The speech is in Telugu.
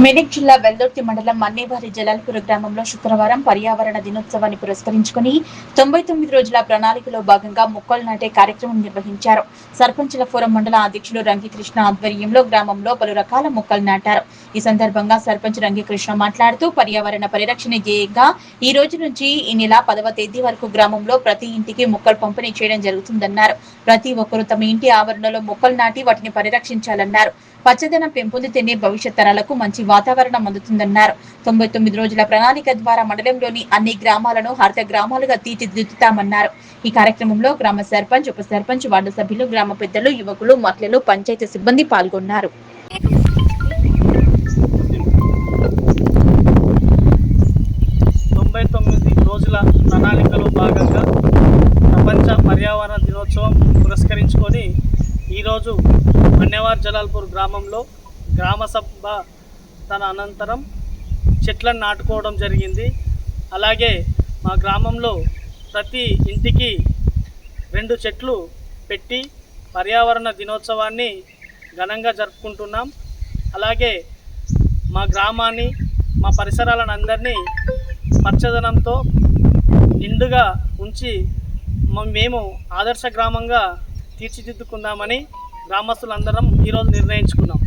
మెదక్ జిల్లా వెల్దుర్తి మండలం మన్నేవారి జలాల్పూర్ గ్రామంలో శుక్రవారం పర్యావరణ దినోత్సవాన్ని పురస్కరించుకుని 99 రోజుల ప్రణాళికలో భాగంగా మొక్కలు నాటే కార్యక్రమం నిర్వహించారు. సర్పంచుల ఫోరం మండల అధ్యక్షులు రంగికృష్ణ ఆధ్వర్యంలో గ్రామంలో పలు రకాల మొక్కలు నాటారు. ఈ సందర్భంగా సర్పంచ్ రంగికృష్ణ మాట్లాడుతూ పర్యావరణ పరిరక్షణ ధ్యేయంగా ఈ రోజు నుంచి ఈ నెల 10వ తేదీ వరకు గ్రామంలో ప్రతి ఇంటికి మొక్కలు పంపిణీ చేయడం జరుగుతుందన్నారు. ప్రతి ఒక్కరూ తమ ఇంటి ఆవరణలో మొక్కలు నాటి వాటిని పరిరక్షించాలన్నారు. పచ్చదనం పెంపొందితేనే భవిష్యత్ తరాలకు మంచి వాతావరణం అందుతుందన్నారు. 99 రోజుల ప్రణాళిక ద్వారా మండలంలోని అన్ని గ్రామాలను హరిత గ్రామాలుగా తీర్చిదిద్దుతామన్నారు. ఈ కార్యక్రమంలో గ్రామ సర్పంచ్, ఉప సర్పంచ్, వార్డు సభ్యులు, గ్రామ పెద్దలు, యువకులు, మహిళలు, పంచాయతీ సిబ్బంది పాల్గొన్నారు. 99 రోజుల ప్రణాళికలో భాగంగా ప్రపంచ పర్యావరణ దినోత్సవం పురస్కరించుకొని ఈరోజు మన్నేవారి జలాల్పూర్ గ్రామంలో గ్రామ సభ తన అనంతరం చెట్లను నాటుకోవడం జరిగింది. అలాగే మా గ్రామంలో ప్రతి ఇంటికి 2 చెట్లు పెట్టి పర్యావరణ దినోత్సవాన్ని ఘనంగా జరుపుకుంటున్నాం. అలాగే మా గ్రామాన్ని, మా పరిసరాలను అందరినీ పచ్చదనంతో నిండుగా ఉంచి మేము ఆదర్శ గ్రామంగా తీర్చిదిద్దుకుందామని గ్రామస్తులందరం ఈరోజు నిర్ణయించుకున్నాం.